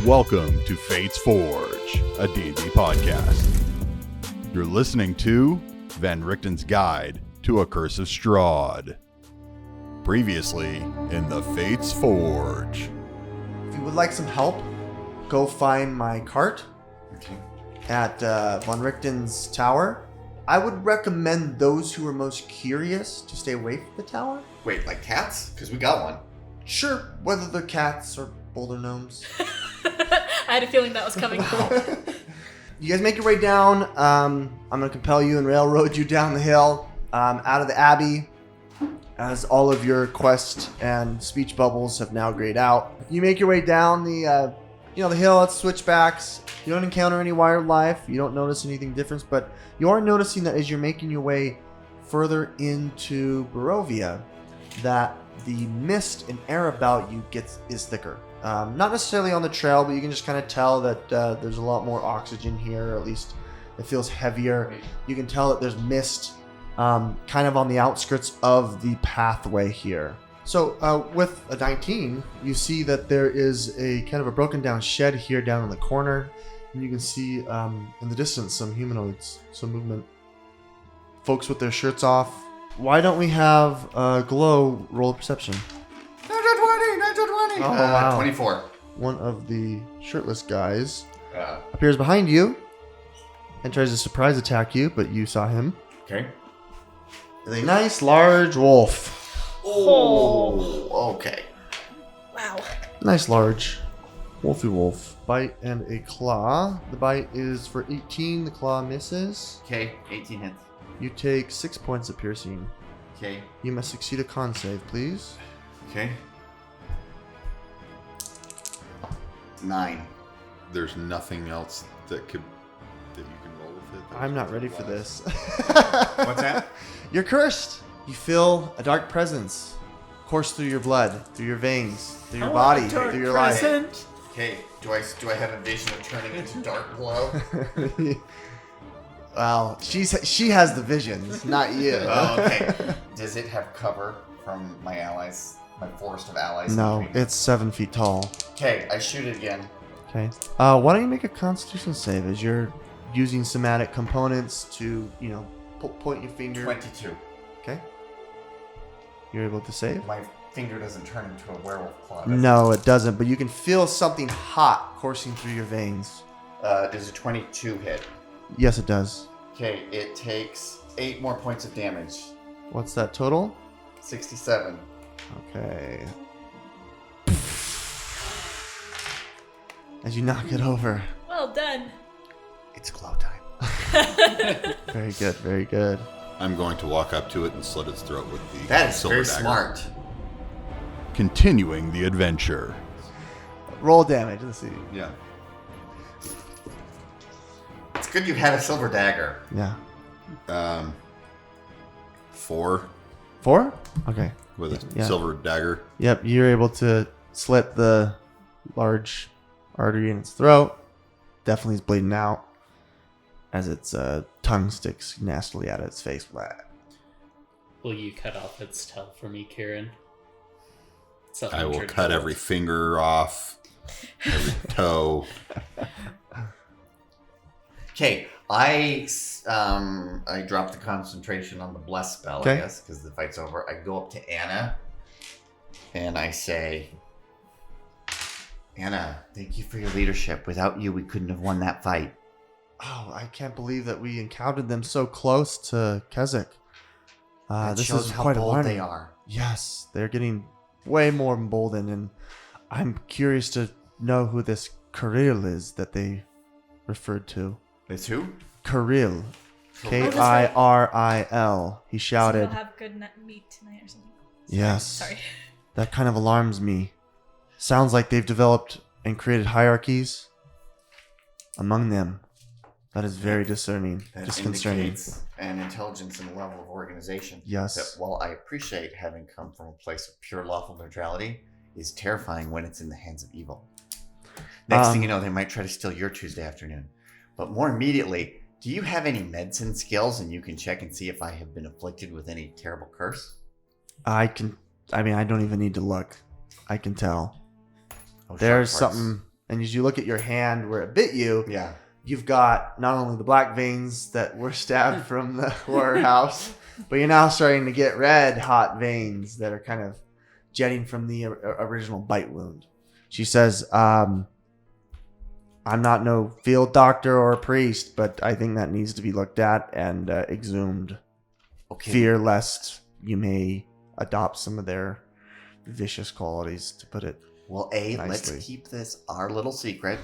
Welcome to Fate's Forge, a D&D podcast. You're listening to Van Richten's Guide to A Curse of Strahd. Previously in the Fate's Forge. If you would like some help, go find my cart at Von Richten's tower. I would recommend those who are most curious to stay away from the tower. Wait, like cats? Because we got one. Sure, whether they're cats or boulder gnomes. I had a feeling that was coming. You guys make your way down. I'm going to compel you and railroad you down the hill out of the abbey, as all of your quest and speech bubbles have now grayed out. You make your way down the hill at switchbacks. You don't encounter any wildlife. You don't notice anything different, but you are noticing that as you're making your way further into Barovia, that the mist and air about you is thicker. Not necessarily on the trail, but you can just kind of tell that there's a lot more oxygen here, or at least it feels heavier. You can tell that there's mist kind of on the outskirts of the pathway here. So with a 19, you see that there is a kind of a broken down shed here down in the corner. And you can see in the distance some humanoids, some movement. Folks with their shirts off. Why don't we have Glow roll a perception? Natural 20! Oh, wow. 24. One of the shirtless guys appears behind you and tries to surprise attack you, but you saw him. Okay. With a nice large wolf. Oh, okay. Wow. Nice large wolfy wolf. Bite and a claw. The bite is for 18. The claw misses. Okay, 18 hits. You take 6 points of piercing. Okay. You must succeed a con save, please. Okay. 9. There's nothing else that you can roll with it? I'm not ready for this. What's that? You're cursed. You feel a dark presence course through your blood, through your veins, through your body, through your life. Okay, do I have a vision of turning into dark glow? Well, she has the visions, not you. Oh, okay. Does it have cover from my allies? My forest of allies? No, it's 7 feet tall. Okay, I shoot it again. Okay. Why don't you make a Constitution save as you're using somatic components to, point your finger. 22. Okay. You're able to save? My finger doesn't turn into a werewolf claw. does it? No, it doesn't, but you can feel something hot coursing through your veins. Does a 22 hit? Yes, it does. Okay, it takes 8 more points of damage. What's that total? 67. Okay. As you knock it over. Well done. It's glow time. Very good, very good. I'm going to walk up to it and slit its throat with the That is silver very dagger. smart. Continuing the adventure. Roll damage. Let's see. Yeah. It's good you had a silver dagger. Yeah. 4 4? Okay. with a Yeah. silver dagger. Yep, you're able to slit the large artery in its throat. Definitely is bleeding out as its tongue sticks nastily out of its face. Will you cut off its tail for me, Kieran? I will cut every finger off, every toe. Okay, I dropped the concentration on the bless spell, Okay. I guess, because the fight's over. I go up to Anna, and I say, Anna, thank you for your leadership. Without you, we couldn't have won that fight. Oh, I can't believe that we encountered them so close to Keswick. That This shows is how quite bold alarming. they are. Yes, they're getting way more emboldened, and I'm curious to know who this Kirill is that they referred to. It's who? Kirill. Kirill. Kiril. He So shouted. we'll have good meat tonight or something. Yes. Sorry. That kind of alarms me. Sounds like they've developed and created hierarchies among them. That is very discerning. That Disconcerting. indicates an intelligence and a level of organization. Yes. That, while I appreciate having come from a place of pure lawful neutrality, is terrifying when it's in the hands of evil. Next thing you know, they might try to steal your Tuesday afternoon. But more immediately, do you have any medicine skills and you can check and see if I have been afflicted with any terrible curse? I don't even need to look. I can tell. Oh, There's sharp parts. something And as you look at your hand where it bit you, Yeah. you've got not only the black veins that were stabbed from the horror house, but you're now starting to get red hot veins that are kind of jetting from the original bite wound. She says, I'm not no field doctor or a priest, but I think that needs to be looked at and exhumed. Okay. Fear lest you may adopt some of their vicious qualities, to put it. Well, A, nicely. let's keep this our little secret.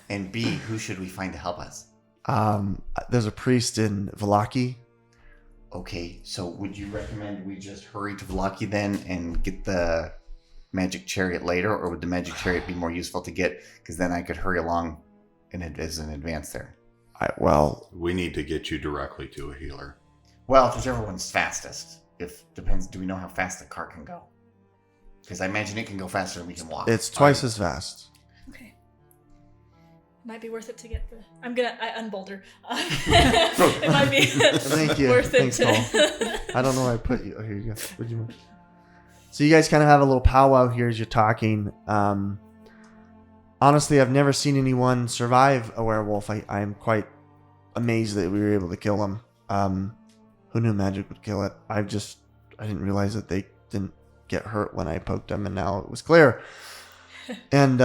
And B, who should we find to help us? There's a priest in Valaki. Okay, so would you recommend we just hurry to Vlaki then and get the magic chariot later, or would the magic chariot be more useful to get? Because then I could hurry along as an advance there. We need to get you directly to a healer. Well, whichever one's fastest. Depends. Do we know how fast the cart can go? Because I imagine it can go faster than we can walk. It's twice as fast. Okay. Might be worth it to get the. I unboulder. It might be Thank you. worth it Thanks, to. I don't know where I put you. Oh, here you go. Would you? So you guys kind of have a little powwow here as you're talking. Honestly, I've never seen anyone survive a werewolf. I'm quite amazed that we were able to kill him. Who knew magic would kill it? I didn't realize that they didn't get hurt when I poked them, and now it was clear. And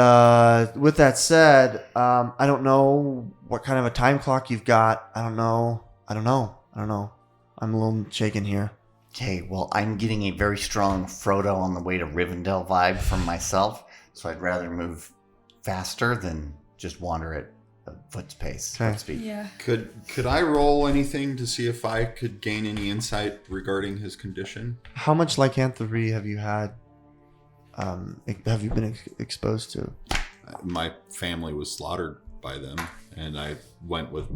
with that said, I don't know what kind of a time clock you've got. I don't know. I'm a little shaken here. Okay, well, I'm getting a very strong Frodo on the way to Rivendell vibe from myself, so I'd rather move faster than just wander at a foot's pace, Okay. foot speed. Yeah. Could I roll anything to see if I could gain any insight regarding his condition? How much lycanthropy have you had? Have you been exposed to? My family was slaughtered by them, and I went with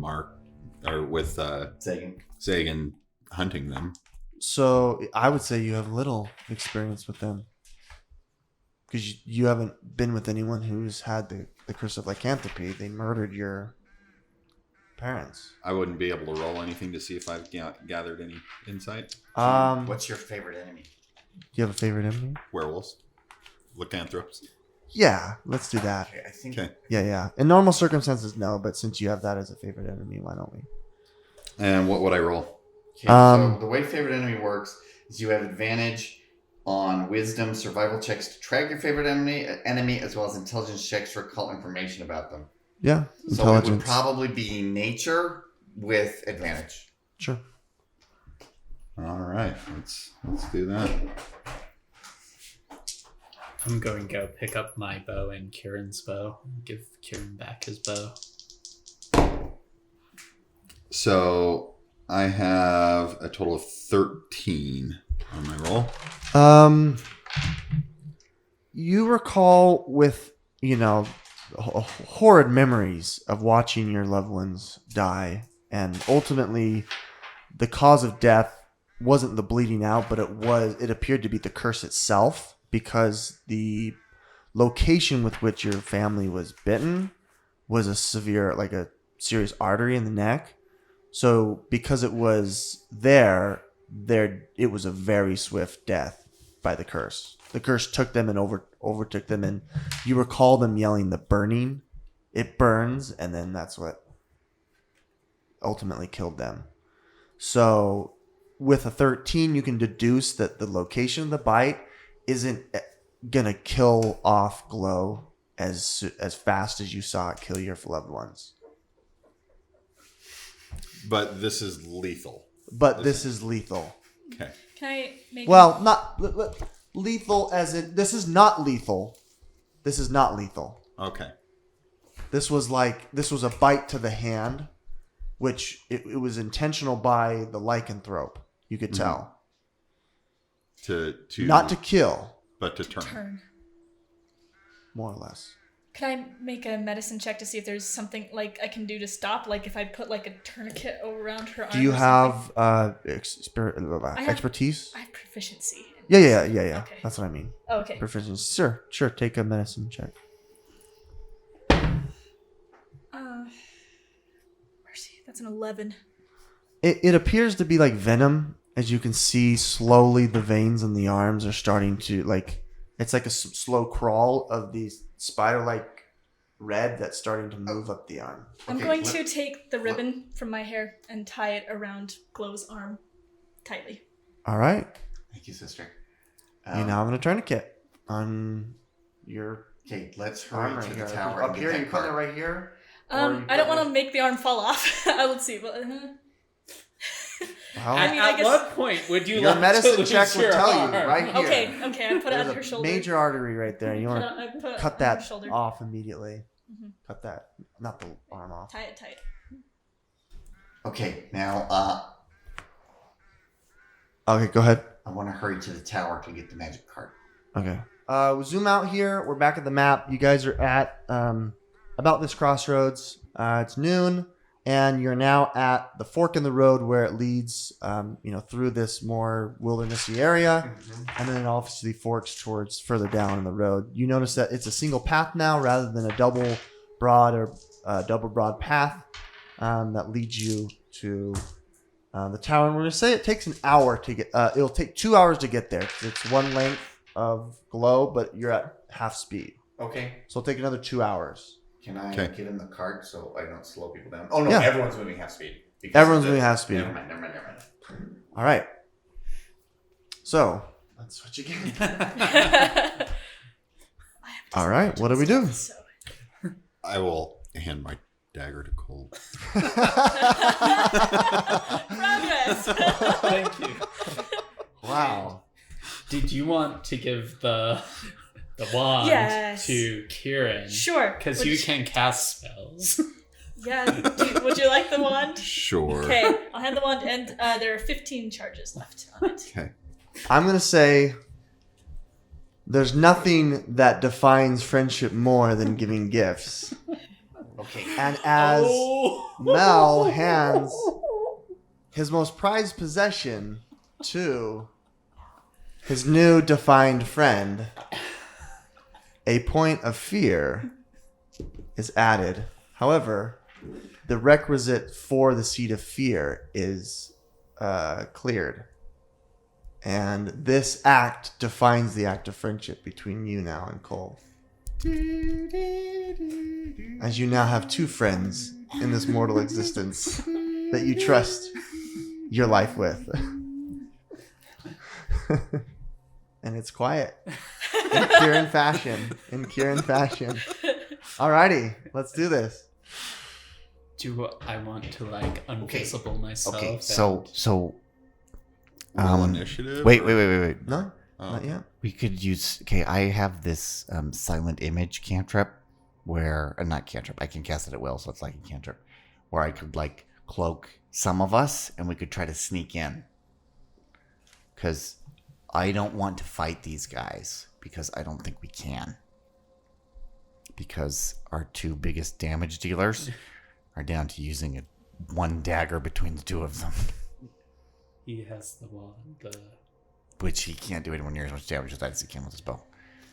Zagan hunting them. So I would say you have little experience with them, because you haven't been with anyone who's had the curse of lycanthropy. They murdered your parents. I wouldn't be able to roll anything to see if I've gathered any insight. What's your favorite enemy? Do you have a favorite enemy? Werewolves, lycanthropes. Yeah, let's do that. Okay, I think Okay. Yeah. In normal circumstances, no, but since you have that as a favorite enemy, why don't we? And what would I roll? Okay, so the way favorite enemy works is you have advantage on wisdom survival checks to track your favorite enemy as well as intelligence checks for occult information about them. Yeah, So intelligence. it would probably be nature with advantage. Sure. All right, let's do that. I'm going to go pick up my bow and Kieran's bow and give Kieran back his bow. So I have a total of 13 on my roll. You recall with, horrid memories of watching your loved ones die, and ultimately the cause of death wasn't the bleeding out, but it appeared to be the curse itself, because the location with which your family was bitten was a serious artery in the neck. So because it was there, it was a very swift death by the curse. The curse took them and overtook them, and you recall them yelling the burning. It burns, and then that's what ultimately killed them. So with a 13, you can deduce that the location of the bite isn't gonna kill off Glow as fast as you saw it kill your loved ones. But this is lethal. But this is lethal. Okay. Can I make? Well, not lethal as in this is not lethal. This is not lethal. Okay. This was a bite to the hand, which it was intentional by the lycanthrope. You could tell. To Not to kill, but to turn. turn. more or less. Can I make a medicine check to see if there's something like I can do to stop? Like if I put like a tourniquet around her arm. Do you or have something? expertise? I have proficiency. Yeah. Okay. That's what I mean. Oh, okay. Proficiency. Sure. Take a medicine check. Mercy. That's an 11. It appears to be like venom. As you can see, slowly the veins in the arms are starting to It's like a slow crawl of the spider-like red that's starting to move up the arm. I'm going to take the ribbon from my hair and tie it around Glow's arm tightly. All right. Thank you, sister. You now have a tourniquet on your Okay, let's hurry arm to right the here. tower. Up here, you put it right here. I don't want to make the arm fall off. Let's see. But, Well, I mean, At guess- what point would you your like medicine to lose check will your tell you arm? right here. Okay, I put it on There's her a shoulder. major artery right there. You want I to put it cut on that her shoulder. off immediately. Mhm. Cut that, not the arm off. Tie it tight. Okay, now Okay, go ahead. I want to hurry to the tower to get the magic card. Okay. We'll zoom out here. We're back at the map. You guys are at about this crossroads. It's noon, and you're now at the fork in the road where it leads, through this more wildernessy area, and then it obviously forks towards further down in the road. You notice that it's a single path now rather than a double broad path that leads you to the tower. And we're going to say it takes an hour to get. It'll take 2 hours to get there because it's one length of glow, but you're at half speed. Okay. So it'll take another 2 hours. Can I Okay. give him the card so I don't slow people down? Oh no, Yeah. everyone's moving half speed. Because Everyone's of the- moving half speed. Never mind. All right. So let's switch again. All right. What do we do? I will hand my dagger to Cole. Progress. Thank you. Wow. Did you want to give the wand Yes. to Kieran? Sure. Because you can cast spells. Yeah. Would you like the wand? Sure. Okay, I'll hand the wand, and there are 15 charges left on it. Okay. I'm going to say there's nothing that defines friendship more than giving gifts. Okay. And as Oh. Mel hands his most prized possession to his new defined friend, a point of fear is added. However, the requisite for the seed of fear is cleared. And this act defines the act of friendship between you now and Cole. As you now have two friends in this mortal existence that you trust your life with. And it's quiet. In Kieran fashion. Alrighty, let's do this. Do I want to unvisible myself? Okay. and- So. Roll initiative. Wait. No? Oh. Not yet. We could use. Okay, I have this silent image cantrip where, not cantrip. I can cast it at will, so it's like a cantrip, where I could cloak some of us, and we could try to sneak in. Because I don't want to fight these guys because I don't think we can. Because our two biggest damage dealers are down to using one dagger between the two of them. He has the wand. Which he can't do anywhere near as much damage as he can with his bow.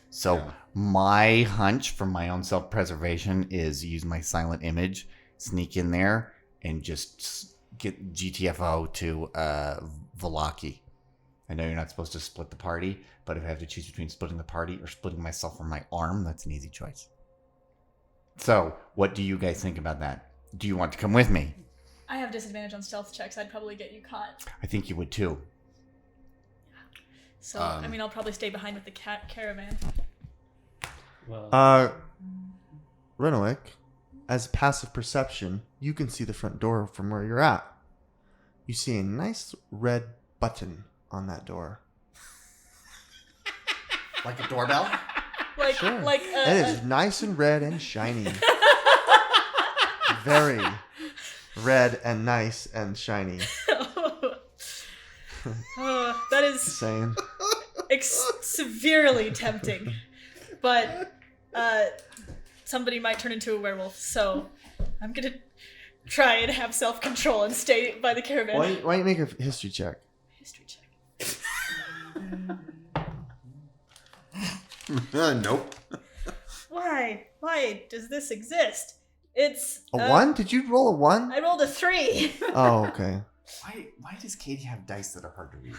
So Yeah. my hunch for my own self-preservation is use my silent image, sneak in there, and just get GTFO to Velaki. I know you're not supposed to split the party, but if I have to choose between splitting the party or splitting myself from my arm, that's an easy choice. So what do you guys think about that? Do you want to come with me? I have disadvantage on stealth checks. I'd probably get you caught. I think you would too. So, I'll probably stay behind with the caravan. Well, Renwick, as passive perception, you can see the front door from where you're at. You see a nice red button on that door. Like a doorbell? Sure. Like It is nice and red and shiny. Very red and nice and shiny. that is Just saying. severely tempting, but somebody might turn into a werewolf. So I'm gonna try and have self-control and stay by the caravan. Why don't you make a history check? History check. Nope. Why does this exist? It's A 1? Did you roll a 1? I rolled a 3. Oh, okay. Why does Katie have dice that are hard to read?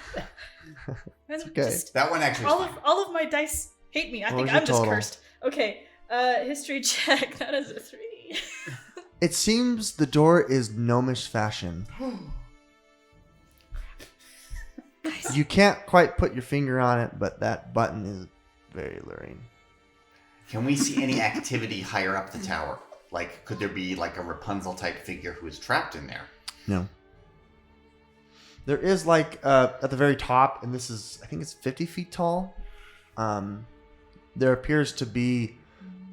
It's okay. That one actually is all fine. of my dice Hate me. I What think was your I'm just total? cursed. Okay. History check. That is a 3. It seems the door is gnomish fashion. You can't quite put your finger on it, but that button is very alluring. Can we see any activity higher up the tower? Like, could there be like a Rapunzel type figure who is trapped in there? No. There is like at the very top, and this is, I think it's 50 feet tall. There appears to be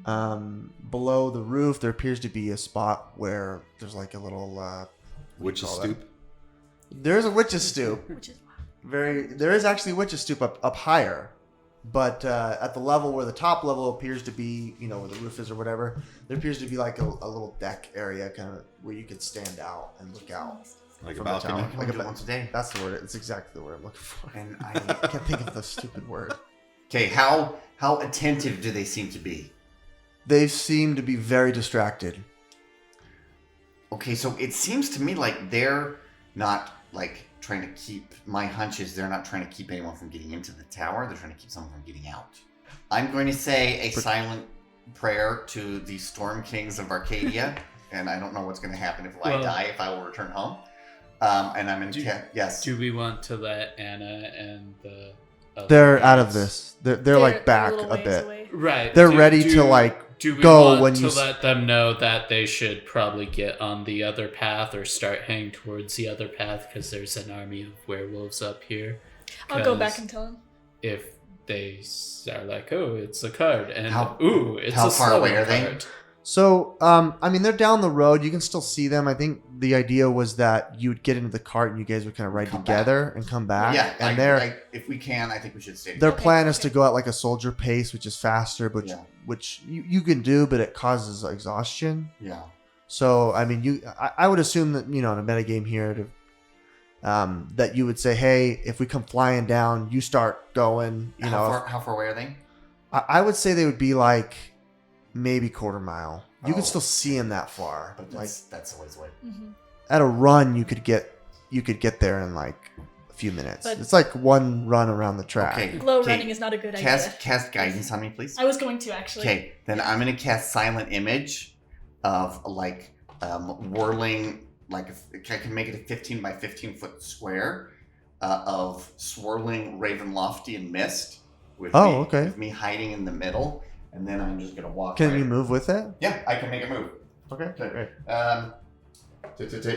below the roof. There appears to be a spot where there's like a little Witch's call stoop. There's a witch's stoop. Which is There is actually a witch's stoop up higher, but at the level where the top level appears to be, where the roof is or whatever, there appears to be like a little deck area, kind of where you could stand out and look out. Like a From the balcony. tower. Can Like we a do it once a day? That's the word. It's exactly the word I'm looking for. And I can't think of the stupid word. okay, how attentive do they seem to be? They seem to be very distracted. Okay, so it seems to me like they're not like trying to keep. My hunch is they're not trying to keep anyone from getting into the tower. They're trying to keep someone from getting out. I'm going to say a silent prayer to the Storm Kings of Arcadia, and I don't know what's going to happen if I die. If I will return home, and I'm in. Yes. Do we want to let Anna and the other They're out of kids- this. They're like back little a ways bit. away. Right. They're ready to like Do we go want when to you let them know that they should probably get on the other path or start heading towards the other path because there's an army of werewolves up here? I'll go back 'Cause and tell him. if they are like, oh, it's a card, and How- it's how a far away slowing are they? card. So, I mean, they're down the road. You can still see them. I think the idea was that you would get into the cart and you guys would kind of ride Come together and come back. Yeah, and if we can, I think we should stay. their Okay, plan is to okay. go at like a soldier pace, which is faster, but Yeah. which you can do, but it causes exhaustion. Yeah. So, I mean, I would assume that in a metagame here that you would say, hey, if we come flying down, you start going. How far away are they? I would say they would be like maybe quarter mile. You Oh. could still see them that far. But Like that's a ways away. Mm-hmm. at a run, you could get there in like a few minutes. But- It's like one run around the track. Okay. Glow okay. running is not a good idea. Cast guidance on me, please. I was going to actually. Okay, then I'm gonna cast silent image of like whirling, like I can make it a 15 by 15 foot square of swirling Ravenlofty and mist. With with me hiding in the middle, and then I'm just gonna walk. Can you move with it? Yeah, I can make a move. Okay, great.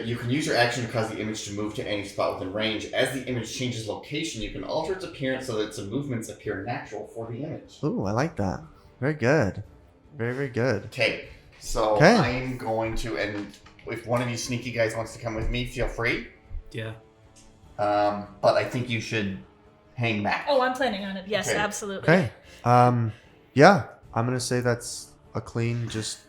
You can use your action to cause the image to move to any spot within range. As the image changes location, you can alter its appearance so that its movements appear natural for the image. Ooh, I like that. Very good. Very, very good. Okay, so Okay. I'm going to, and if one of you sneaky guys wants to come with me, feel free. Yeah. But I think you should hang back. Oh, I'm planning on it. Yes, Okay. absolutely. Okay. Yeah, I'm gonna say that's a clean. Just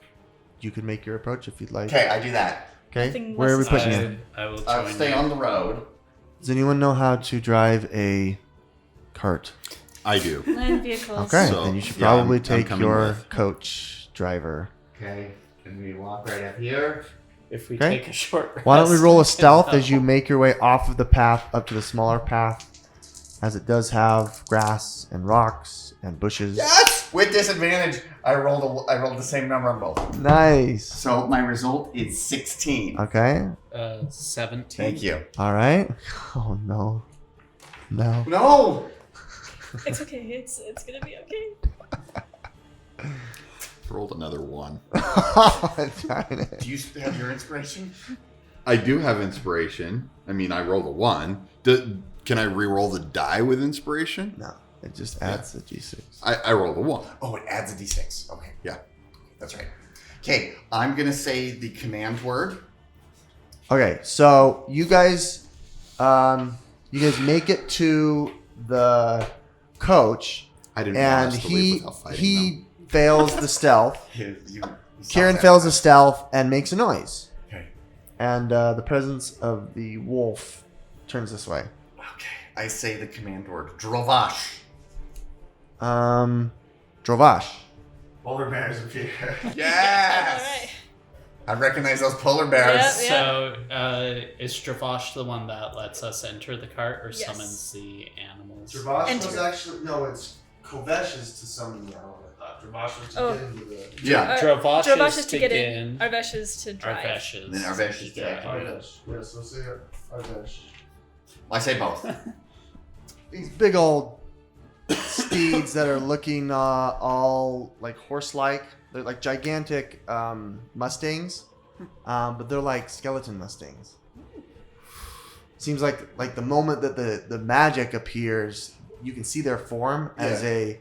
you can make your approach if you'd like. Okay, I do that. Okay. Nothing Where are we less pushing I, it? I will I'll join stay you. on the road. Does anyone know how to drive a cart? I do. Land vehicles. Okay, So, then you should yeah, probably I'm take coming your with. coach driver. Okay, and we walk right up here. If we Okay. take a short rest, Why don't we roll a I can stealth as you help. make your way off of the path up to the smaller path, as it does have grass and rocks and bushes. Yes! With disadvantage, I rolled the same number on both. Nice. So my result is 16. Okay. 17. Thank you. All right. Oh no. No. No! It's okay. It's gonna be okay. Rolled another one. Darn it. Do you have your inspiration? I do have inspiration. I mean, I rolled a 1. Can I re-roll the die with inspiration? No, it just adds a G6. I rolled a 1. Oh, it adds a d6. Okay, Yeah. that's right. Okay, I'm going to say the command word. Okay, so you guys make it to the coach, I didn't and want us to leave he without fighting he fails the stealth. You Kieran fails the stealth and makes a noise, Okay. and the presence of the wolf turns this way. Okay, I say the command word. Drovash. Drovash. Polar bears appear. All Yes! right. I recognize those polar bears. Yep. So, is Stravosh the one that lets us enter the cart or Yes. summons the animals? Drovash Enter. was actually no, it's Kovesh is to summon the animal. I thought Dravash was to Oh. get into the. Yeah. Dravash is to get in. Arvesh is to drive. Arvesh And then Arvesh is drive. Arvesh. Yeah, so say Arvesh. I say both. These big old steeds that are looking all like horse-like. They're like gigantic mustangs, but they're like skeleton mustangs. Seems like the moment that the magic appears, you can see their form as a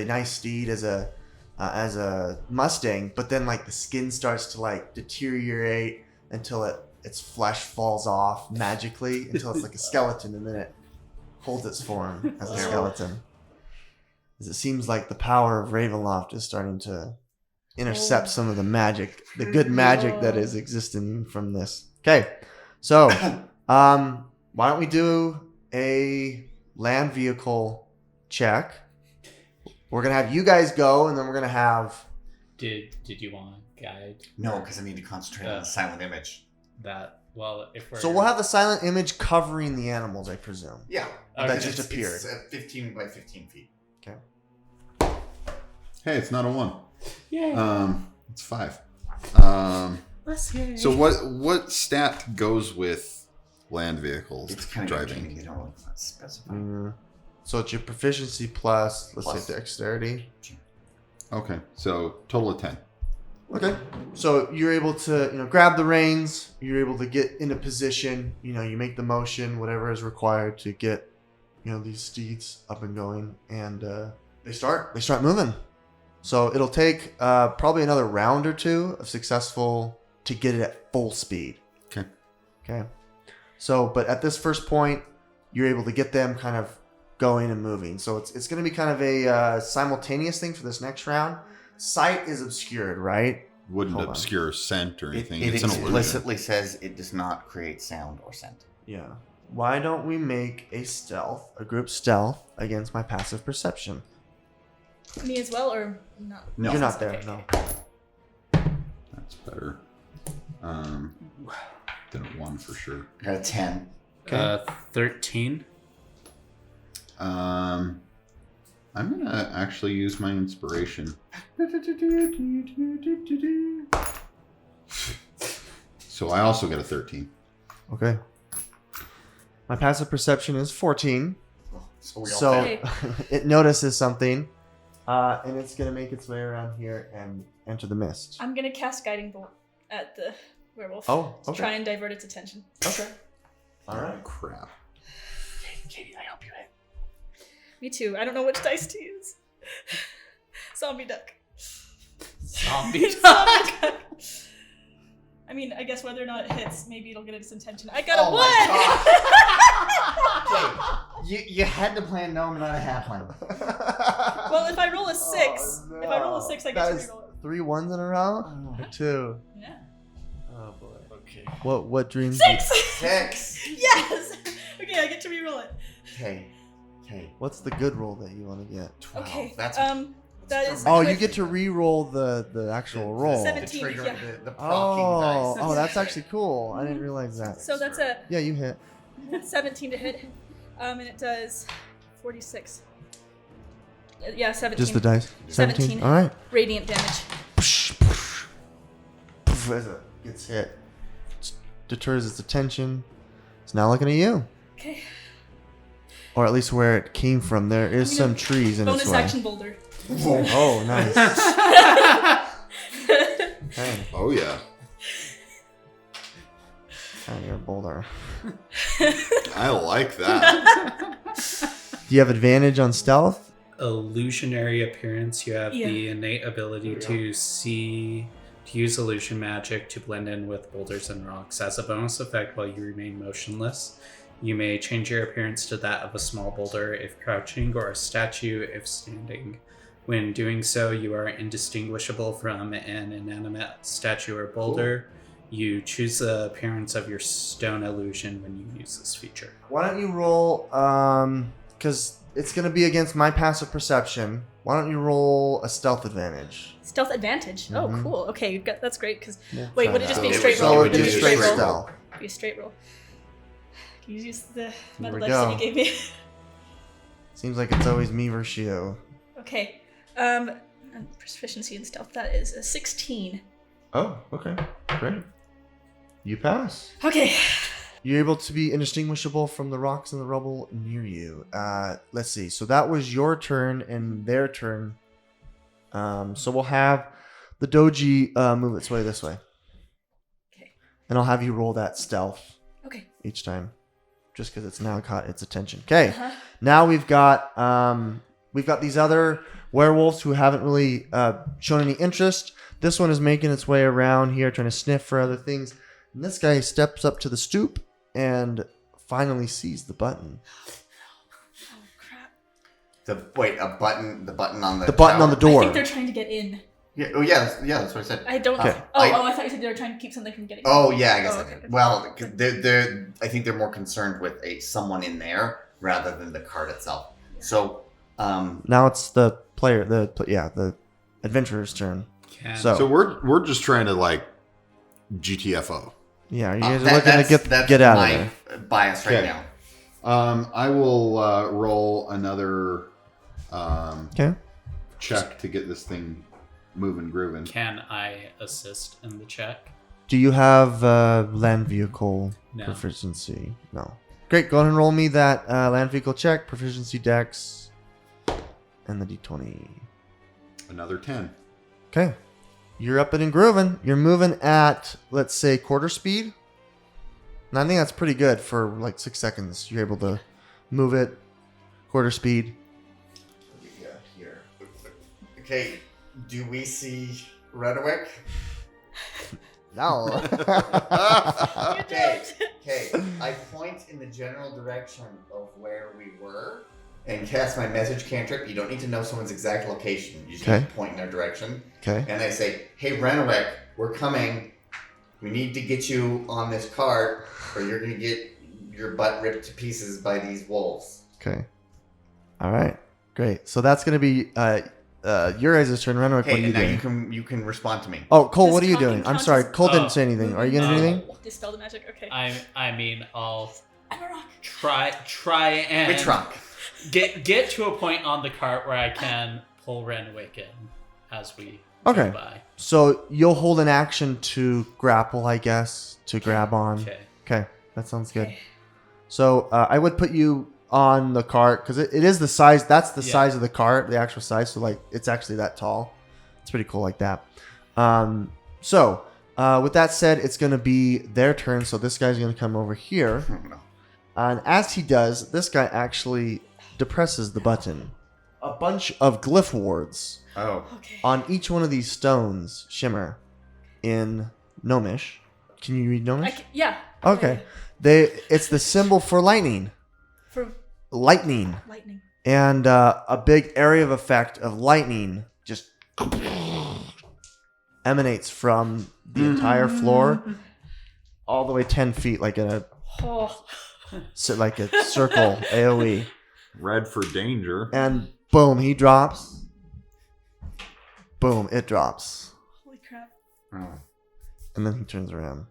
nice steed, as a mustang, but then like the skin starts to like deteriorate until its flesh falls off magically until it's like a skeleton, and then it holds its form as a skeleton. As it seems like the power of Ravenloft is starting to intercept some of the magic, the good magic that is existing from this. Okay, so why don't we do a land vehicle check? We're gonna have you guys go, and then we're gonna have. Did you want to guide No, because I need to concentrate on the silent image. that? Well, if we're So we'll have the silent image covering the animals, I presume. Yeah. That Okay. just appeared. It's 15 by 15 feet. Okay. Hey, it's not a 1. Yay. It's 5. Let's hear. So what stat goes with land vehicles It's kind of driving? driving. You don't really specify. So it's your proficiency plus, let's Plus. say dexterity. Okay, so total of 10. Okay. So you're able to, grab the reins. You're able to get into position. You make the motion, whatever is required to get, these steeds up and going, and they start moving. So it'll take probably another round or two of successful to get it at full speed. Okay. So, but at this first point, you're able to get them kind of going and moving. So it's going to be kind of a simultaneous thing for this next round. Sight is obscured, right? Wouldn't Hold on. obscure scent or anything. It it's an illusion. explicitly says it does not create sound or scent. Yeah. Why don't we make a group stealth against my passive perception? Me as well, or not? No. You're not there, Okay. no. That's better. Than a 1 for sure. I got a 10. 13. I'm gonna actually use my inspiration. So I also get a 13. Okay. My passive perception is 14. So we all So Okay. it notices something, and it's going to make its way around here and enter the mist. I'm gonna cast Guiding Bolt at the werewolf. Oh, To okay. try and divert its attention. Okay. All right. Crap. Katie, I hope you hit. Me too. I don't know which dice to use. Zombie duck. Zombie Zombie duck. I mean, I guess whether or not it hits, maybe it'll get its attention. I got a Oh 1! You had to play a gnome, not a halfling. Well, if I roll a 6, Oh, if I roll a 6, I get that to is reroll it. 3 ones in a row? Or 2? Yeah. Oh, boy. Okay. What dreams? 6! 6. Yes! Okay, I get to reroll it. Okay. What's the good roll that you want to get? 12. Okay. That's that is. Oh, you get to re-roll the actual roll. 17, The trigger, yeah. the proccing dice. Oh, that's actually cool. I didn't realize that. So that's a Yeah, you hit. 17 to hit. And it does 46. Yeah, 17. Just the dice. 17. All right. Radiant damage. As it gets hit, deters its attention. It's now looking at you, Okay. or at least where it came from. There is I'm some gonna trees in Bonus its way. action boulder. Oh, nice. Okay. Oh yeah. Oh, you're a boulder. I like that. Do you have advantage on stealth? Illusionary appearance. You have Yeah. the innate ability to use illusion magic to blend in with boulders and rocks. As a bonus effect, while you remain motionless, you may change your appearance to that of a small boulder if crouching, or a statue if standing. When doing so, you are indistinguishable from an inanimate statue or boulder. You choose the appearance of your stone illusion when you use this feature. Why don't you roll? Because it's going to be against my passive perception. Why don't you roll a stealth advantage? Stealth advantage. Mhm. Oh, cool. Okay, that's great. Because Yeah. wait, would it just be a So straight it roll? would Or So would it'd it be be a straight straight roll? stealth. Be a straight roll. Can you use the we metal dice that go. you gave me? Seems like it's always me versus you. Okay. And proficiency in stealth, that is a 16. Oh, okay. Great. You pass. Okay. You're able to be indistinguishable from the rocks and the rubble near you. Let's see. So that was your turn and their turn. So we'll have the doji move its way this way. Okay. And I'll have you roll that stealth Okay. each time. Just because it's now caught its attention. Okay. Uh-huh. Now we've got these other werewolves who haven't really shown any interest. This one is making its way around here, trying to sniff for other things. And this guy steps up to the stoop and finally sees the button. Oh, crap. The button on the button on the tower? door. I think they're trying to get in. Yeah, oh yeah, that's what I said. I don't... Okay. I thought you said they were trying to keep something from getting in. Oh yeah, I guess I okay. did. Well, they're I think they're more concerned with someone in there rather than the card itself. So, Now it's the player, the adventurer's turn. So we're just trying to like GTFO. Yeah, are you guys looking to get out of there? my bias right now. I will roll another Okay. check to get this thing moving, grooving. Can I assist in the check? Do you have land vehicle No. proficiency? No. Great. Go ahead and roll me that land vehicle check, proficiency dex, and the d20. Another 10. Okay. You're up and grooving. You're moving at, let's say, quarter speed. And I think that's pretty good for like 6 seconds. You're able to move it quarter speed. Yeah, here. Okay, do we see Redwick? No. You don't. Okay, I point in the general direction of where we were and cast my message cantrip. You don't need to know someone's exact location. You just need to point in their direction. Okay. And I say, hey, Renwick, we're coming. We need to get you on this cart or you're going to get your butt ripped to pieces by these wolves. Okay. All right. Great. So that's going to be your guys' turn. Renwick, what are Okay, you and now doing? you can respond to me. Oh, Cole, Does what are you talking doing? I'm count sorry. as- Cole Oh. didn't say anything. Are you going to do anything? Dispel the magic. Okay. I mean, I'll I'm a rock. try and Which rock? get to a point on the cart where I can pull Renwick in as we Okay. go by. So you'll hold an action to grapple, I guess, to grab on. Okay. Okay. That sounds good. Okay. So I would put you on the cart because it is the size. That's the Yeah. size of the cart, the actual size. So like it's actually that tall. It's pretty cool like that. So with that said, it's going to be their turn. So this guy's going to come over here. No. And as he does, this guy actually depresses the button. A bunch of glyph wards Oh. Okay. on each one of these stones shimmer in Gnomish. Can you read Gnomish? Yeah. Okay. It's the symbol for lightning. For Lightning. lightning. And a big area of effect of lightning just emanates from the entire floor all the way 10 feet like a Oh. circle AoE. Red for danger. And boom, he drops. Boom, it drops. Holy crap. Oh. And then he turns around.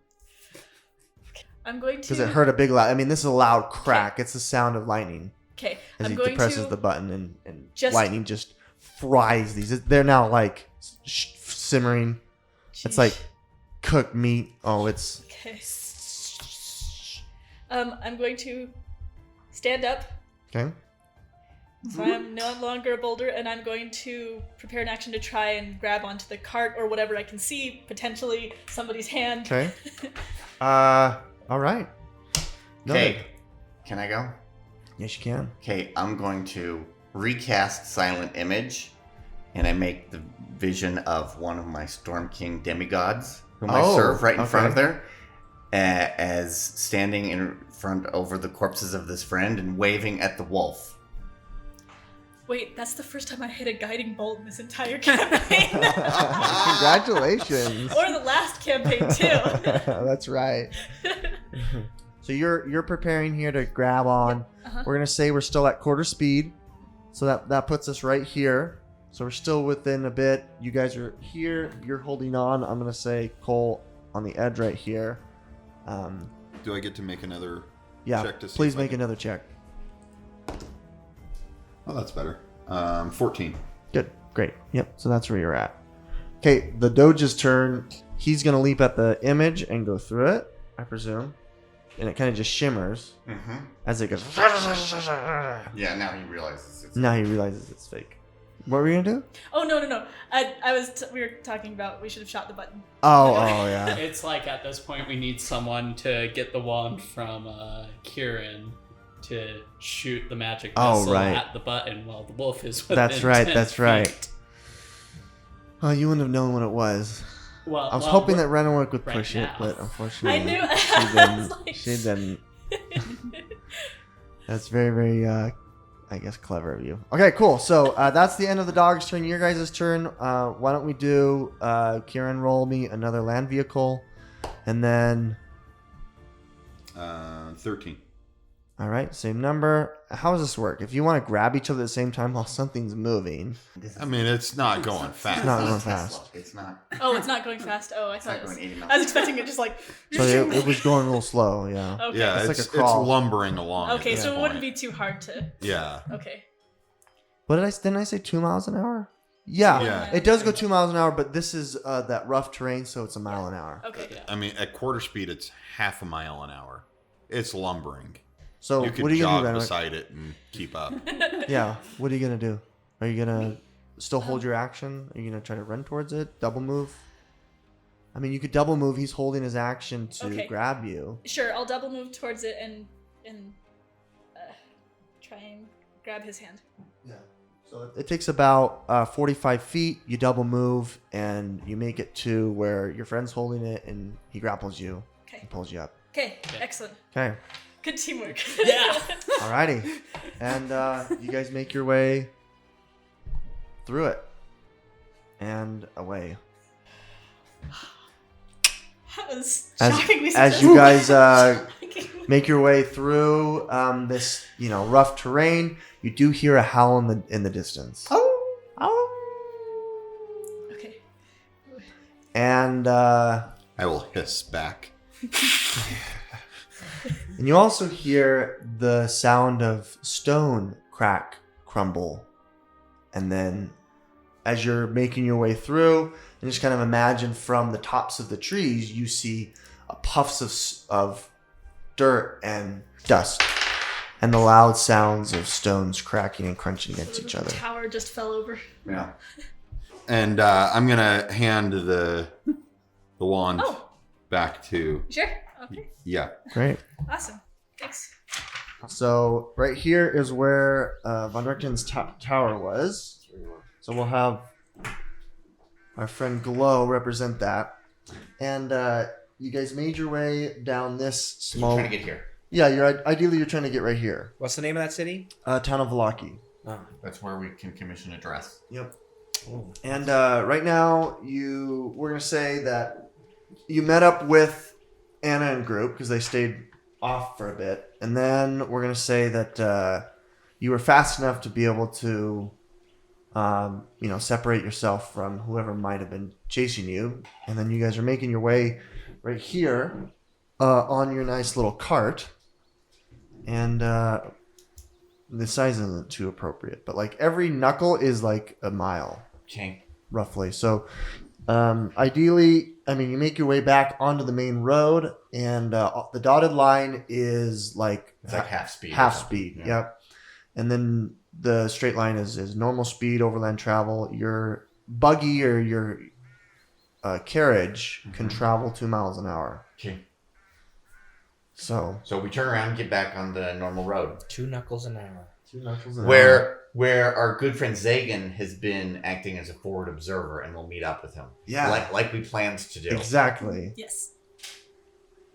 I'm going to. Because it heard a big loud. I mean, this is a loud crack. It's the sound of lightning Okay. as I'm he going depresses to. the button and just- lightning just fries these. They're now like simmering. It's like cooked meat. Oh, it's. Okay. I'm going to stand up. Okay. So I am no longer a boulder, and I'm going to prepare an action to try and grab onto the cart or whatever I can see, potentially somebody's hand. Okay. All right. Noted. Okay. Can I go? Yes, you can. Okay, I'm going to recast Silent Image, and I make the vision of one of my Storm King demigods, whom I Oh, serve right in front okay. of there, as standing in front over the corpses of this friend and waving at the wolf. Wait, that's the first time I hit a guiding bolt in this entire campaign. Congratulations. Or the last campaign, too. That's right. So you're preparing here to grab on. Uh-huh. We're gonna say we're still at quarter speed, so that puts us right here. So we're still within a bit. You guys are here. You're holding on. I'm gonna say Cole on the edge right here. Do I get to make another Yeah. check to see Please if I make can- another check. Oh, that's better. 14. Good. Great. Yep. So that's where you're at. Okay. The Doge's turn. He's going to leap at the image and go through it, I presume. And it kind of just shimmers as it goes. Yeah, now he realizes it's... Now he realizes it's fake. What were you going to do? Oh, no. We were talking about we should have shot the button. Oh, yeah. It's like at this point we need someone to get the wand from Kieran to shoot the magic missile at the button while the wolf is within That's right. 10 That's feet. right. Oh, you wouldn't have known what it was. Well, I was hoping that Renwick would right push now. it, but unfortunately, I knew. she didn't. She didn't. That's very, very, I guess, clever of you. Okay, cool. So that's the end of the dog's turn. Your guys' turn. Why don't we do Kieran, roll me another land vehicle, and then 13. all right, same number. How does this work? If you want to grab each other at the same time while something's moving, I mean, it's not going fast. It's not going Tesla. fast. It's not. Oh, it's not going fast. Oh, I It's thought not it was. going 80 miles. I was expecting it just like. so it was going a little slow. Yeah. Okay. Yeah, It's it's, like a crawl. lumbering along. Okay, at so this it wouldn't point. be too hard to. Yeah. Okay. What didn't I say 2 miles an hour? Yeah, Yeah. it does go 2 miles an hour, but this is that rough terrain, so it's a mile an hour. Okay. Yeah. I mean, at quarter speed, it's half a mile an hour. It's lumbering. So You could what are you jog gonna do, Renwick? beside it and keep up. Yeah, what are you gonna do? Are you gonna still hold your action? Are you gonna try to run towards it? Double move? I mean, you could double move. He's holding his action to Okay. grab you. Sure, I'll double move towards it and try and grab his hand. Yeah. So it takes about 45 feet. You double move and you make it to where your friend's holding it, and he grapples you Okay. and pulls you up. Okay. Excellent. Okay. Good teamwork. Yeah. Alrighty. And you guys make your way through it and away. That was As, shockingly as you successful. guys make your way through this, rough terrain, you do hear a howl in the distance. Okay. And I will hiss back. and you also hear the sound of stone crack, crumble. And then as you're making your way through, and just kind of imagine from the tops of the trees, you see puffs of dirt and dust, and the loud sounds of stones cracking and crunching against each The other. tower just fell over. Yeah. And I'm going to hand the wand Oh. back to... Sure. Okay. Yeah. Great. Awesome. Thanks. So right here is where Von Richten's tower was. So we'll have our friend Glow represent that. And you guys made your way down this small... Trying to get here. Yeah, ideally you're trying to get right here. What's the name of that city? Town of Valaki. Oh. That's where we can commission a dress. Yep. Ooh. And right now we're going to say that you met up with Anna and group because they stayed off for a bit. And then we're going to say that you were fast enough to be able to separate yourself from whoever might have been chasing you. And then you guys are making your way right here on your nice little cart. And the size isn't too appropriate, but like every knuckle is like a mile, Okay. roughly. So ideally, you make your way back onto the main road, and the dotted line is like It's like half speed. or half something. speed. Yeah. Yep. And then the straight line is normal speed overland travel. Your buggy or your carriage can travel 2 miles an hour. Okay. So So we turn around and get back on the normal road. 2 knuckles an hour. 2 knuckles an hour. Where our good friend Zagan has been acting as a forward observer, and we'll meet up with him. Yeah. Like we planned to do. Exactly. Yes.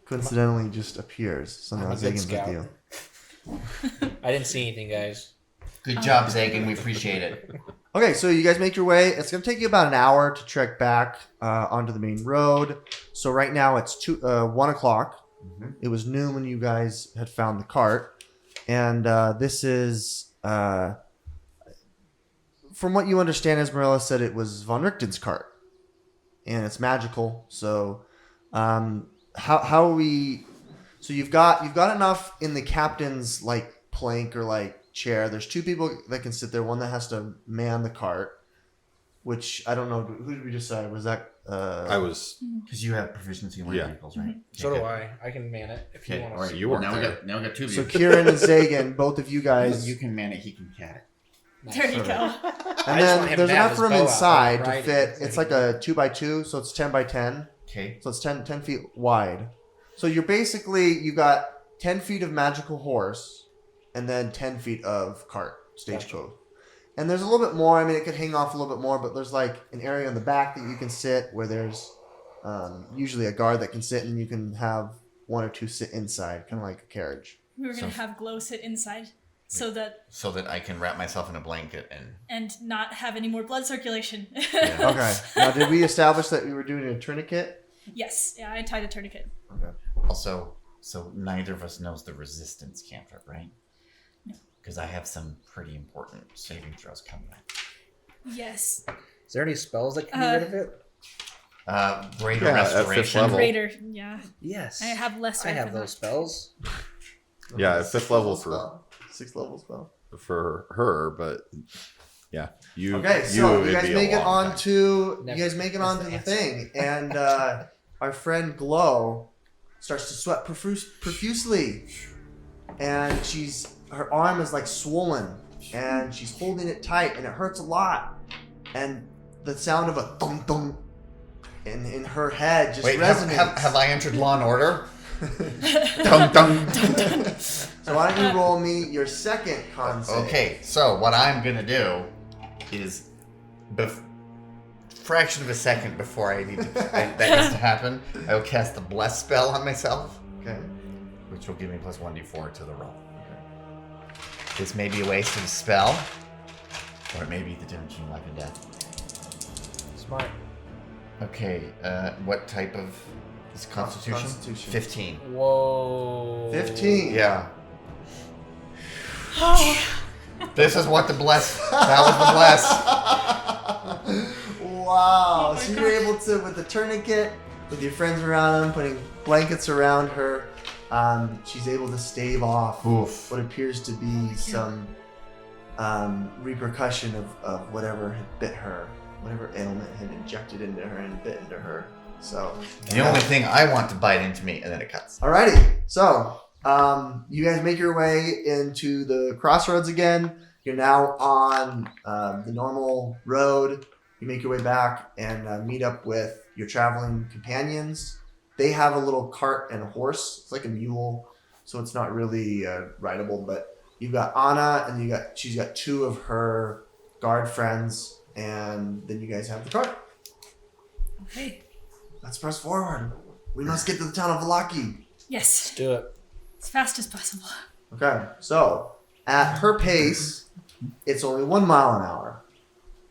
Coincidentally just appears. Somehow I'm a good Zagan's with scout. you. I didn't see anything, guys. Good job, Zagan. We appreciate it. Okay, so you guys make your way. It's going to take you about an hour to trek back onto the main road. So right now it's 1 o'clock. Mhm. It was noon when you guys had found the cart. And this is, from what you understand, Esmeralda said it was Von Richten's cart. And it's magical. So how are we... So you've got enough in the captain's like plank or like chair. There's 2 people that can sit there. One that has to man the cart. which I don't know. Who did we decide? Was that? I was. Because you have proficiency in light vehicles, right? So do I. I can man it if you Okay, want all to. right. You weren't now there. we got 2 of you. So Kieran and Zagan, both of you guys. You can man it. He can cat it. There you go. And I just want then him there's to have enough his room bow out inside while to riding fit. it, so It's he like can- a 2x2, so it's 10 by 10. Okay. So it's 10 feet wide. So you're basically, you got 10 feet of magical horse and then 10 feet of cart, stagecoach. And there's a little bit more. I mean, it could hang off a little bit more, but there's like an area in the back that you can sit where there's usually a guard that can sit, and you can have 1 or 2 sit inside, kind of like a carriage. We were going to have Glow sit inside so that I can wrap myself in a blanket and not have any more blood circulation. Okay. Now, did we establish that we were doing a tourniquet? Yes. Yeah, I tied a tourniquet. Okay. Also, so neither of us knows the resistance cantrip, right? No. Because I have some pretty important saving throws coming up. Yes. Is there any spells that can get rid of it? Greater Yeah, at fifth restoration. level. Greater. Yeah. Yes. I have less. I right have for those that. spells. Yeah, at fifth level spell. 6th level spell. for her, but yeah, you. Okay, so you it'd guys be a make it long on time. to Never. you guys make it That's onto the the answer. thing, and our friend Glow starts to sweat profusely, and her arm is like swollen, and she's holding it tight, and it hurts a lot, and the sound of a thump thump in her head just Wait, resonates. have I entered Law and Order? Dum dum. So why don't you roll me your second con save? Okay, so what I'm gonna do is, fraction of a second before I need to, that needs to happen, I will cast the Bless spell on myself, Okay. which will give me plus 1d4 to the roll. This may be a waste of a spell, or it may be the difference between life and death. Smart. Okay, what type of is Constitution? Constitution. 15. Whoa. 15. Yeah. Oh. This is what the bless. That was the bless. Wow. Oh my So you're able to, with the tourniquet, with your friends around, putting blankets around her, she's able to stave off Oof. what appears to be some repercussion of whatever had bit her, whatever ailment had injected into her and bit into her. So The only thing I want to bite into me, and then it cuts. Alrighty, so you guys make your way into the crossroads again. You're now on the normal road. You make your way back and meet up with your traveling companions. They have a little cart and a horse. It's like a mule, so it's not really rideable. But you've got Anna, and she's got 2 of her guard friends, and then you guys have the cart. Okay. Let's press forward. We must get to the town of Valaki. Yes. Let's do it. As fast as possible. Okay, so at her pace, it's only 1 mile an hour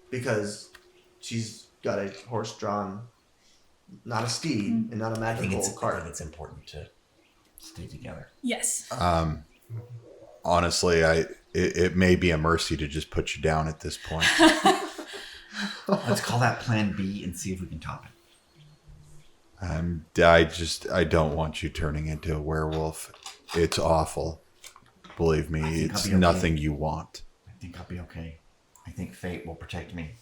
because she's got a horse-drawn, not a steed, and not a magical cart. it's important to stay together. Yes. Honestly, it may be a mercy to just put you down at this point. Let's call that Plan B and see if we can top it. I don't want you turning into a werewolf. It's awful. Believe me, think it's I'll be okay. nothing you want. I think I'll be okay. I think fate will protect me.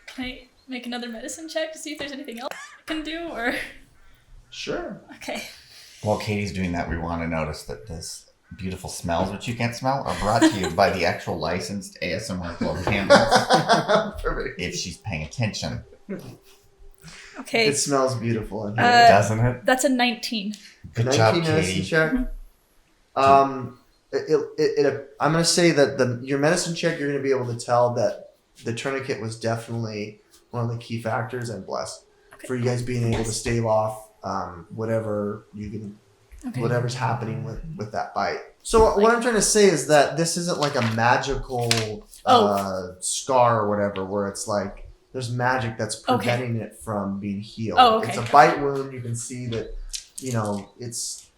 Can I make another medicine check to see if there's anything else I can do, or? Sure. Okay. While Katie's doing that, we want to notice that this beautiful smells, which you can't smell, are brought to you by the actual licensed ASMR Glow candles. Perfect. If she's paying attention. Okay. It smells beautiful in here. Doesn't it? That's a 19. Good job, 19 medicine Katie. check. I'm going to say that your medicine check, you're going to be able to tell that the tourniquet was definitely one of the key factors, and bless for you guys being able to stave off whatever you can, whatever's happening with that bite. So what I'm trying to say is that this isn't like a magical scar or whatever, where it's like there's magic that's preventing it from being healed. Oh, okay. It's a bite wound. You can see that, it's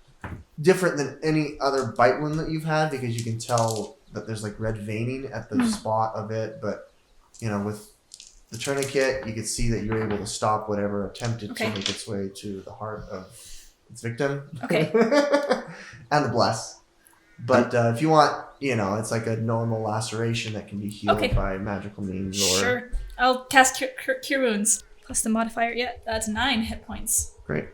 different than any other bite wound that you've had, because you can tell that there's like red veining at the spot of it. But, with the tourniquet, you could see that you're able to stop whatever attempted to make its way to the heart of its victim. Okay. And the bless. But if you want, it's like a normal laceration that can be healed Okay. by magical means. Or Sure. I'll cast Cure Wounds. Plus the modifier. Yeah, that's 9 hit points. Great.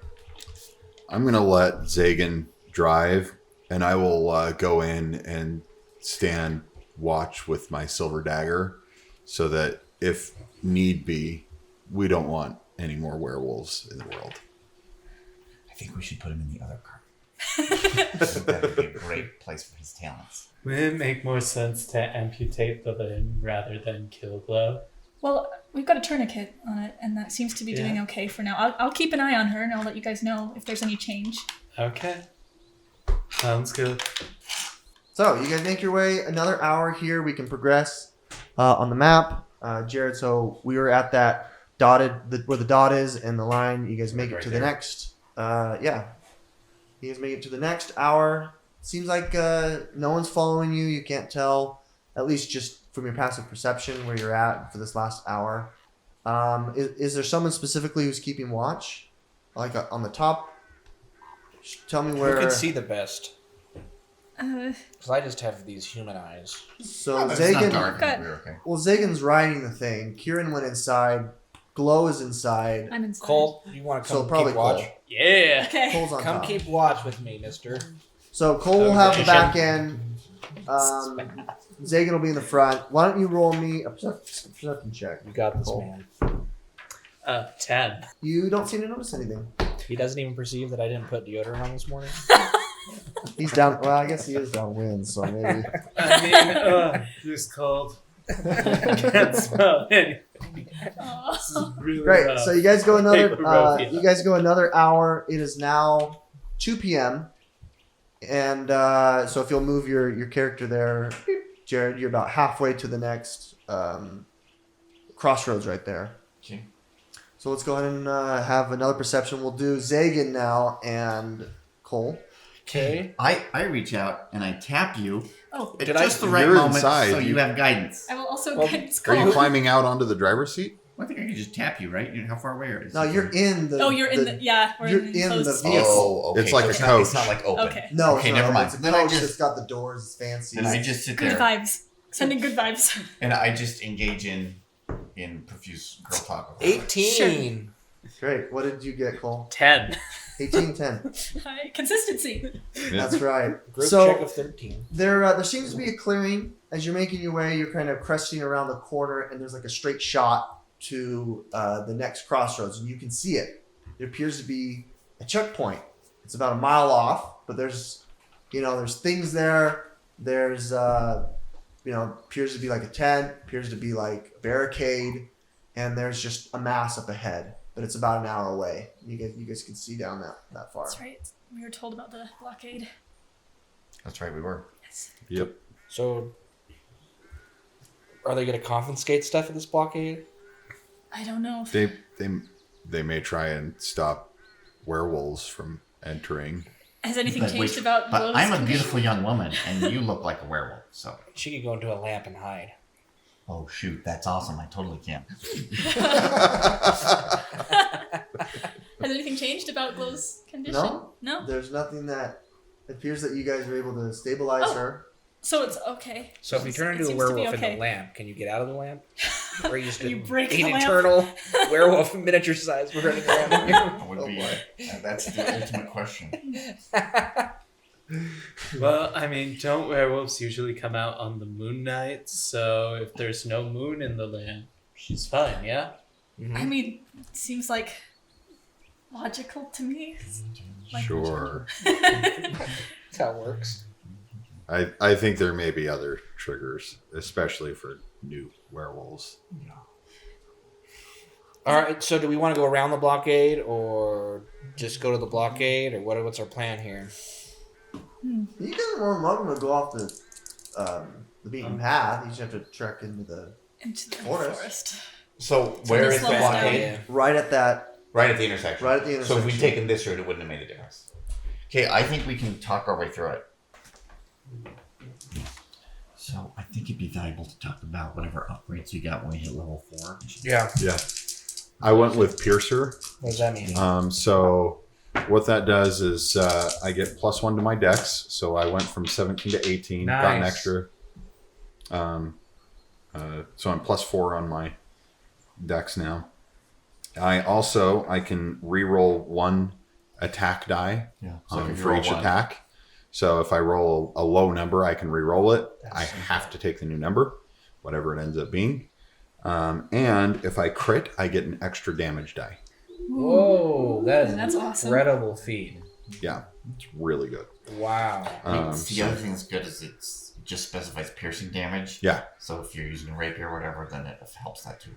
I'm going to let Zagan drive, and I will go in and stand watch with my silver dagger so that if need be, we don't want any more werewolves in the world. I think we should put him in the other car. That would be a great place for his talents. Would it make more sense to amputate the limb rather than kill Glow? Well, we've got a tourniquet on it, and that seems to be doing okay for now. I'll keep an eye on her, and I'll let you guys know if there's any change. Okay. Sounds good. So you guys make your way another hour here. We can progress on the map. Jared, so we were at that where the dot is and the line. You guys make it Right to there. the next. You guys make it to the next hour. Seems like no one's following you. You can't tell, at least just from your passive perception, where you're at for this last hour. Is there someone specifically who's keeping watch? Like on the top? Tell me where. Who can see the best? Uh, Because I just have these human eyes. So It's not Zagan. dark. Got- We're okay. Well, Zagan's riding the thing. Kieran went inside. Glow is inside. I'm inside. Cole, you want to So come probably keep watch? Cole. Yeah. Okay. Cole's on Come top. keep watch with me, mister. So Cole will have the Okay. back end. Zagan will be in the front. Why don't you roll me a perception check? You got this, Cole. man. 10. You don't seem to notice anything. He doesn't even perceive that I didn't put deodorant on this morning. He's down. Well, I guess he is downwind, so maybe. I mean, it's cold. Can't smell anything. Aw. This is really Great. rough. So you guys go another. Paper rope, yeah. You guys go another hour. It is now 2 p.m. And so if you'll move your character there, Jared, you're about halfway to the next crossroads right there. Okay. So let's go ahead and have another perception. We'll do Zagan now and Cole. Okay. I reach out and I tap you Oh, at Did I- just the right You're moment inside. so you have guidance. I will also Well, guidance Are you Cole. climbing out onto the driver's seat? Well, I think I can just tap you, right? How far away are you? No, you're in the. Oh, you're in the yeah. We're you're in in the enclosed the space. vehicle. Oh, okay. It's like so a it's not, coach. It's not like open. Okay. No, Okay, it's never not. mind. It's a Then I coach just- that's got the doors. It's fancy. And I just sit Good there vibes. Sending good vibes. and I just engage in profuse girl talk. 18. Great. What did you get, Cole? 10. 1810. Consistency. That's right. Group So check of 13. there seems to be a clearing. As you're making your way, you're kind of cresting around the corner, and there's like a straight shot to the next crossroads, and you can see it. It appears to be a checkpoint. It's about a mile off, but there's things there. There's appears to be like a tent, appears to be like a barricade, and there's just a mass up ahead. But it's about an hour away. You guys can see down that far. That's right. We were told about the blockade. That's right, we were. Yes. Yep. So, are they going to confiscate stuff at this blockade? I don't know. If They may try and stop werewolves from entering. has anything But changed wait, about But Glow's I'm a condition? beautiful young woman, and you look like a werewolf. So, She could go into a lamp and hide. oh shoot, that's awesome. I totally can. Has anything changed about Glow's condition? No. No? There's nothing that it appears that you guys were able to stabilize Oh. her. So it's okay. So if you turn It into a seems to be werewolf okay. in the lamp, can you get out of the lamp? Or are you just You an break the lamp? eternal werewolf miniature size running around here? That would Oh, be. boy. That's the ultimate question. Well, I mean, don't werewolves usually come out on the moon nights? So if there's no moon in the lamp, she's fine, yeah? Mhm. I mean, it seems like logical to me. Like- Sure. That's how it works. I think there may be other triggers, especially for new werewolves. All right, so do we want to go around the blockade or just go to the blockade, or what's our plan here? You guys are more than welcome to go off the beaten path. You just have to trek into the Into the Forest. forest. So So where this is the slows down. blockade? Yeah. right at that. Right at the intersection. Right at the So if we'd intersection. taken this route, it wouldn't have made a difference. Okay, I think we can talk our way through it. So I think it'd be valuable to talk about whatever upgrades we got when we hit level 4. Yeah. Yeah. I went with Piercer. What does that mean? So what that does is I get +1 to my dex. So I went from 17 to 18. Nice. Got an extra. So I'm +4 on my dex now. I can re-roll 1 attack die So if you for roll each 1. attack. So if I roll a low number, I can re-roll it. I have to take the new number, whatever it ends up being. And if I crit, I get an extra damage die. Whoa, That's awesome. Incredible feat. Yeah, it's really good. Wow. The other thing that's good is it just specifies piercing damage. Yeah. So if you're using a rapier or whatever, then it helps that too.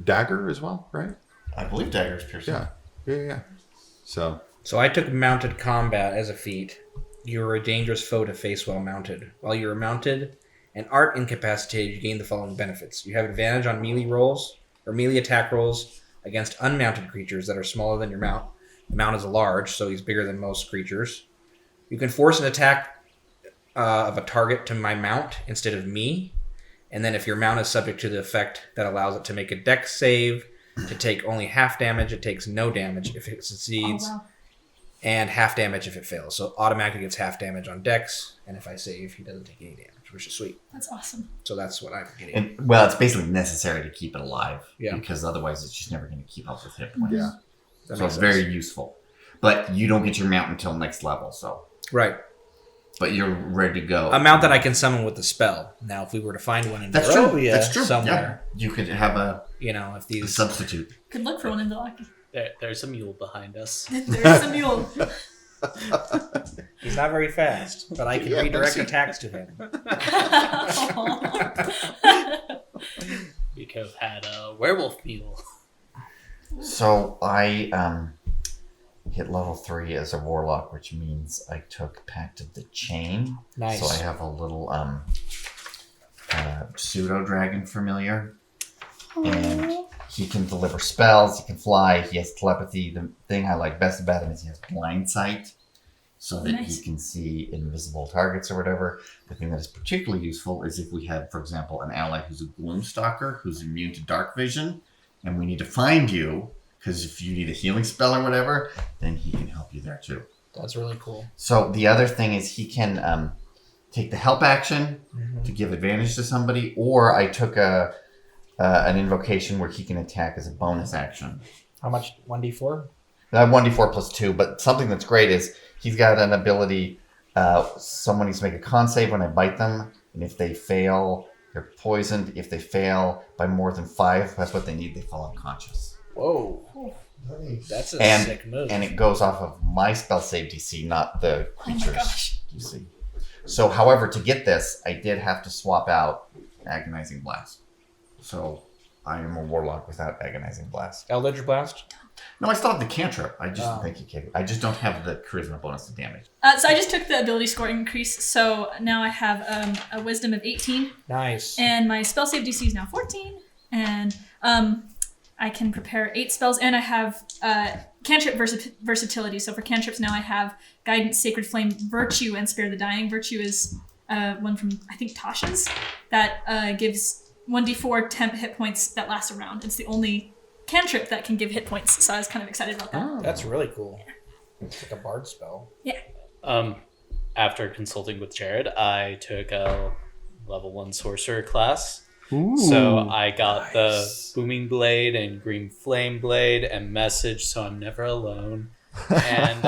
Dagger as well, right? I believe dagger is piercing. Yeah. So So I took mounted combat as a feat. You are a dangerous foe to face while mounted. While you are mounted and aren't incapacitated, you gain the following benefits. You have advantage on melee rolls or melee attack rolls against unmounted creatures that are smaller than your mount. The mount is large, so he's bigger than most creatures. You can force an attack of a target to my mount instead of me. And then if your mount is subject to the effect that allows it to make a dex save, to take only half damage, it takes no damage if it succeeds, and half damage if it fails. So automatically gets half damage on dex, and if I save, he doesn't take any damage, which is sweet. That's awesome. So that's what I'm getting. And well, it's basically necessary to keep it alive. Yeah. Because otherwise, it's just never going to keep up with hit points. yeah. That So makes it's sense. very useful. But you don't get your mount until next level. So, Right. but you're ready to go. A mount that I can summon with the spell. Now, if we were to find one in That's true. Barovia That's true. somewhere, Yeah. You could have a if these... substitute. Could look for one in the lock. There's a mule behind us. There's a mule. He's not very fast, but I can redirect attacks to him. We could have had a werewolf mule. So I hit level 3 as a warlock, which means I took Pact of the Chain. Nice. So I have a little pseudo dragon familiar, and he can deliver spells. He can fly. He has telepathy. The thing I like best about him is he has blind sight, so that Nice. he can see invisible targets or whatever. The thing that is particularly useful is if we have, for example, an ally who's a Gloomstalker who's immune to dark vision, and we need to find you, because if you need a healing spell or whatever, then he can help you there too. That's really cool. So the other thing is he can take the help action to give advantage to somebody, or I took an invocation where he can attack as a bonus action. How much? 1d4? 1d4 plus 2, but something that's great is he's got an ability, someone needs to make a con save when I bite them, and if they fail, they're poisoned. If they fail by more than 5, that's what they need, they fall unconscious. Whoa. That's a And, sick move. and it goes off of my spell save DC, not the Oh my creature's gosh. DC. So, however, to get this, I did have to swap out Agonizing Blast. So, I am a warlock without Agonizing Blast. Eldritch Blast? No, I still have the cantrip. I just think you can. I just don't have the charisma bonus to damage. So I just took the ability score increase, so now I have a wisdom of 18, Nice. and my spell save DC is now 14, and I can prepare 8 spells, and I have cantrip versatility. So for cantrips now I have Guidance, Sacred Flame, Virtue, and Spare the Dying. Virtue is one from, I think, Tasha's, that gives 1d4 temp hit points that last a round. It's the only cantrip that can give hit points, so I was kind of excited about that. That's really cool. It's like a bard spell. After consulting with Jared, I took a level 1 sorcerer class. So I got the Booming Blade and Green Flame Blade and Message, so I'm never alone. And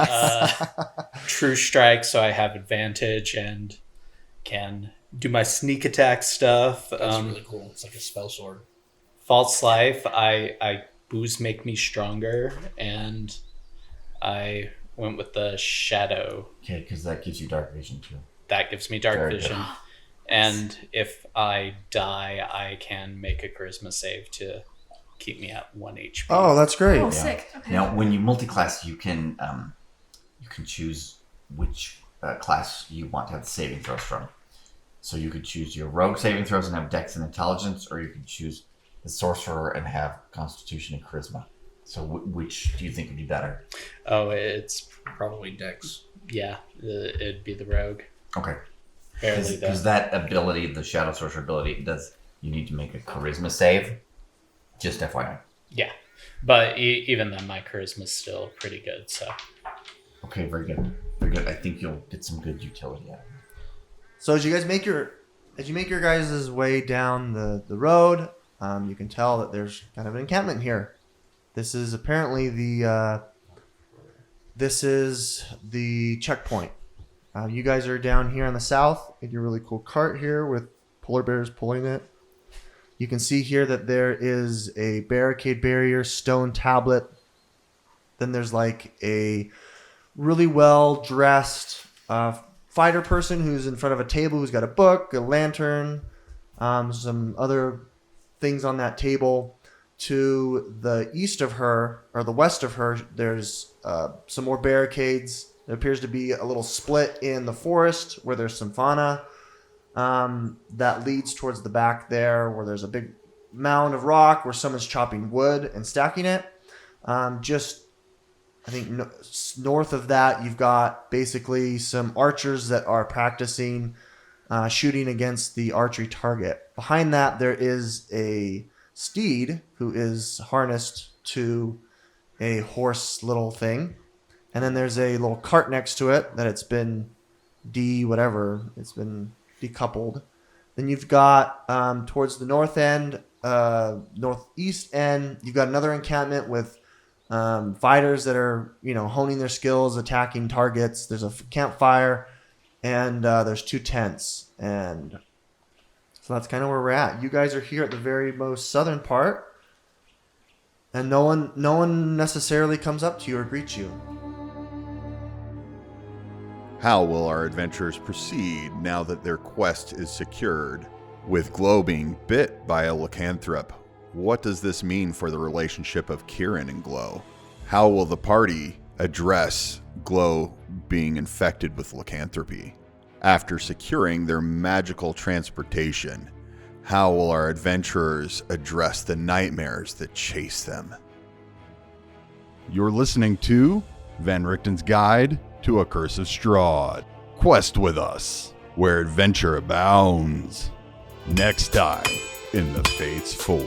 True Strike, so I have advantage and can do my sneak attack stuff. That's really cool. It's like a spell sword. False Life, I booze make me stronger, and I went with the Shadow. Okay, because that gives you dark vision too. That gives me dark Very vision. good. And if I die, I can make a charisma save to keep me at 1 HP. Oh, that's great. Oh, sick. Okay. Now, when you multi-class, you can choose which class you want to have the saving throws from. So you could choose your rogue saving throws and have Dex and Intelligence, or you could choose the sorcerer and have Constitution and Charisma. So which do you think would be better? Oh, it's Probably Dex. yeah, it'd be the rogue. Okay. Barely though. Because that ability, the Shadow Sorcerer ability, you need to make a Charisma save. Just FYI. Yeah. But even then, my charisma's still pretty good. So Okay, very good. Very good. I think you'll get some good utility out of it. So as you make your guys' way down the road, you can tell that there's kind of an encampment here. This is apparently the checkpoint. You guys are down here on the south in your really cool cart here with polar bears pulling it. You can see here that there is a barricade barrier, stone tablet. Then there's like a really well dressed fighter person who's in front of a table who's got a book, a lantern, some other things on that table. To the east of her, or the west of her, there's some more barricades. There appears to be a little split in the forest where there's some fauna that leads towards the back there, where there's a big mound of rock where someone's chopping wood and stacking it. Just, I think, north of that, you've got basically some archers that are practicing shooting against the archery target. Behind that, there is a steed who is harnessed to a horse little thing. And then there's a little cart next to it that it's been it's been decoupled. Then you've got towards the northeast end, you've got another encampment with fighters that are, honing their skills, attacking targets. There's a campfire, and there's 2 tents. And so that's kind of where we're at. You guys are here at the very most southern part, and no one necessarily comes up to you or greets you. How will our adventurers proceed now that their quest is secured? With Glow being bit by a lycanthrope, what does this mean for the relationship of Kieran and Glow? How will the party address Glow being infected with lycanthropy? After securing their magical transportation, how will our adventurers address the nightmares that chase them? You're listening to Van Richten's Guide to A Curse of Strahd. Quest with us, where adventure abounds. Next time in the Fates Forge.